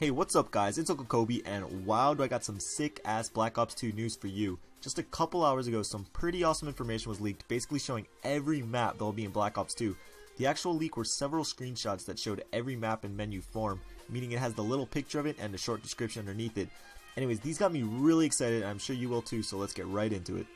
Hey, what's up guys, it's Uncle Kobe, and wow do I got some sick ass Black Ops 2 news for you. Just a couple hours ago, some pretty awesome information was leaked, basically showing every map that will be in Black Ops 2. The actual leak were several screenshots that showed every map in menu form, meaning it has the little picture of it and a short description underneath it. Anyways, these got me really excited, and I'm sure you will too, so let's get right into it.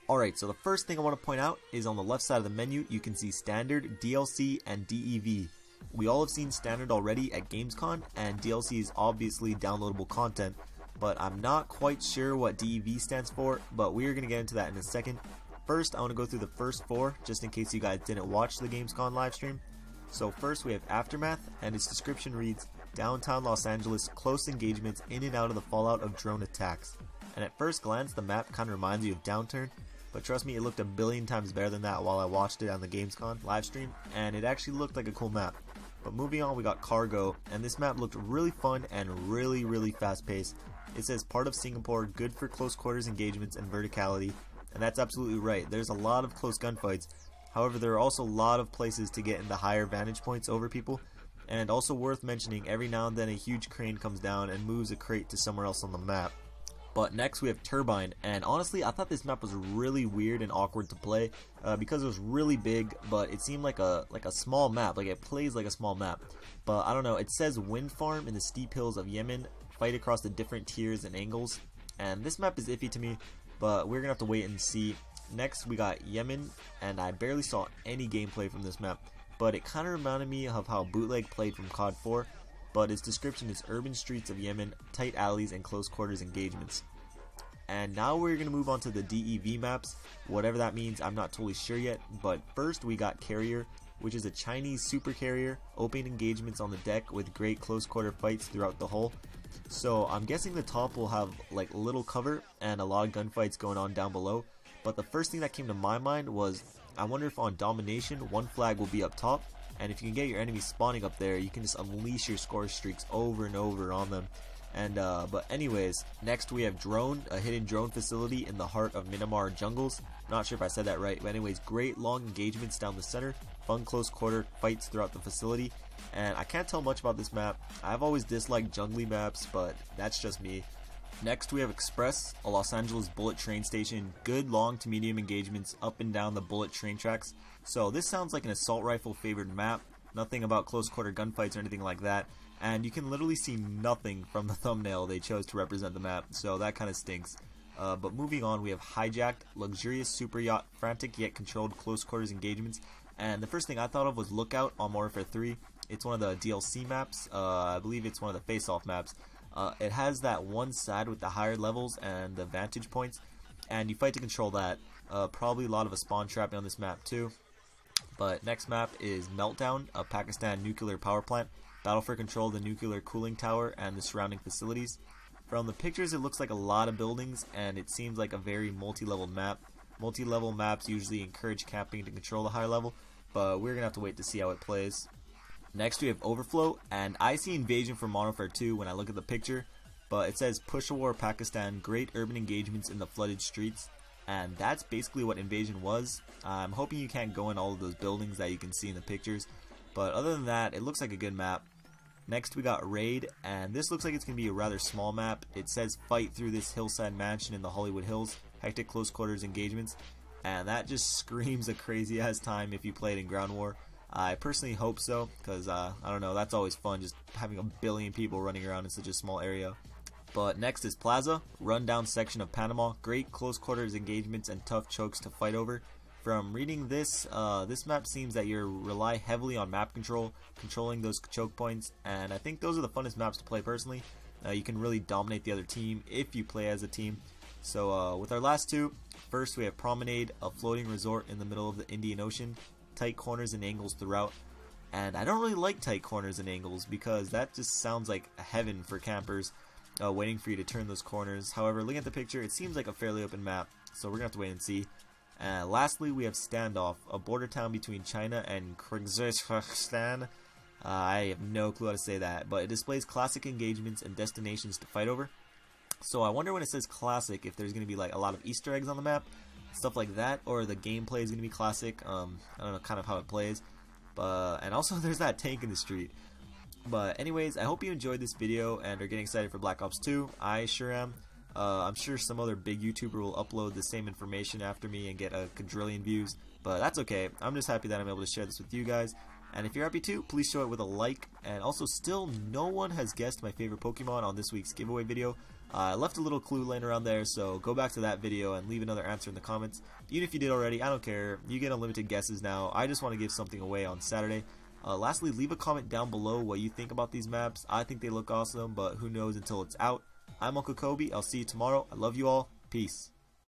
Alright, so the first thing I want to point out is on the left side of the menu, you can see Standard, DLC, and DEV. We all have seen Standard already at Gamescom, and DLC is obviously downloadable content, but I'm not quite sure what DEV stands for, but we're going to get into that in a second. First, I want to go through the first four, just in case you guys didn't watch the Gamescom livestream. So first we have Aftermath, and its description reads, Downtown Los Angeles, close engagements in and out of the fallout of drone attacks. And at first glance, the map kind of reminds you of Downturn, but trust me, it looked a billion times better than that while I watched it on the Gamescom livestream, and it actually looked like a cool map. But moving on, we got Cargo, and this map looked really fun and really fast paced. It says part of Singapore, good for close quarters engagements and verticality, and that's absolutely right. There's a lot of close gunfights. However, there are also a lot of places to get into higher vantage points over people, and also worth mentioning, every now and then a huge crane comes down and moves a crate to somewhere else on the map. But next we have Turbine, and honestly I thought this map was really weird and awkward to play because it was really big, but it seemed like a small map, like it plays like a small map. But I don't know, it says wind farm in the steep hills of Yemen, fight across the different tiers and angles, and this map is iffy to me, but we're gonna have to wait and see. Next we got Yemen, and I barely saw any gameplay from this map, but it kind of reminded me of how Bootleg played from COD 4. But its description is urban streets of Yemen, tight alleys, and close quarters engagements. And now we're going to move on to the DEV maps. Whatever that means, I'm not totally sure yet, but first we got Carrier, which is a Chinese super carrier, open engagements on the deck with great close quarter fights throughout the hull. So I'm guessing the top will have like little cover and a lot of gunfights going on down below, but the first thing that came to my mind was, I wonder if on domination, one flag will be up top, and if you can get your enemies spawning up there, you can just unleash your score streaks over and over on them. And but anyways, next we have Drone, a hidden drone facility in the heart of Myanmar jungles. Not sure if I said that right, but anyways, great long engagements down the center, fun close quarter fights throughout the facility. And I can't tell much about this map. I've always disliked jungly maps, but that's just me. Next we have Express, a Los Angeles bullet train station, good long to medium engagements up and down the bullet train tracks. So this sounds like an assault rifle favored map, nothing about close quarter gunfights or anything like that, and you can literally see nothing from the thumbnail they chose to represent the map, so that kind of stinks. But moving on, we have Hijacked, luxurious super yacht, frantic yet controlled close quarters engagements, and the first thing I thought of was Lookout on Modern Warfare 3. It's one of the DLC maps, I believe it's one of the face-off maps. It has that one side with the higher levels and the vantage points, and you fight to control that. Probably a lot of a spawn trapping on this map too. But next map is Meltdown, a Pakistan nuclear power plant. Battle for control of the nuclear cooling tower and the surrounding facilities. From the pictures it looks like a lot of buildings, and it seems like a very multi-level map. Multi-level maps usually encourage camping to control the higher level, but we're gonna have to wait to see how it plays. Next we have Overflow, and I see Invasion from Modern Warfare 2 when I look at the picture, but it says Push a War Pakistan, great urban engagements in the flooded streets, and that's basically what Invasion was. I'm hoping you can't go in all of those buildings that you can see in the pictures, but other than that, it looks like a good map. Next we got Raid, and this looks like it's going to be a rather small map. It says fight through this hillside mansion in the Hollywood Hills, hectic close quarters engagements, and that just screams a crazy ass time if you play it in Ground War. I personally hope so, because I don't know, that's always fun, just having a billion people running around in such a small area. But next is Plaza, rundown section of Panama, great close quarters engagements and tough chokes to fight over. From reading this, this map seems that you rely heavily on map control, controlling those choke points, and I think those are the funnest maps to play personally. You can really dominate the other team if you play as a team. So with our last two, first we have Promenade, a floating resort in the middle of the Indian Ocean, tight corners and angles throughout. And I don't really like tight corners and angles because that just sounds like heaven for campers waiting for you to turn those corners. However, looking at the picture, it seems like a fairly open map, so we're gonna have to wait and see. And lastly, we have Standoff, a border town between China and Kyrgyzstan. I have no clue how to say that, but it displays classic engagements and destinations to fight over. So I wonder when it says classic if there's going to be like a lot of Easter eggs on the map, stuff like that, or the gameplay is going to be classic. I don't know kind of how it plays. And also there's that tank in the street. But anyways, I hope you enjoyed this video and are getting excited for Black Ops 2. I sure am. I'm sure some other big YouTuber will upload the same information after me and get a quadrillion views, but that's okay. I'm just happy that I'm able to share this with you guys. And if you're happy too, please show it with a like. And also, still no one has guessed my favorite Pokemon on this week's giveaway video. I left a little clue laying around there, so go back to that video and leave another answer in the comments. Even if you did already, I don't care. You get unlimited guesses now. I just want to give something away on Saturday. Lastly, leave a comment down below what you think about these maps. I think they look awesome, but who knows until it's out. I'm Uncle Kobe. I'll see you tomorrow. I love you all. Peace.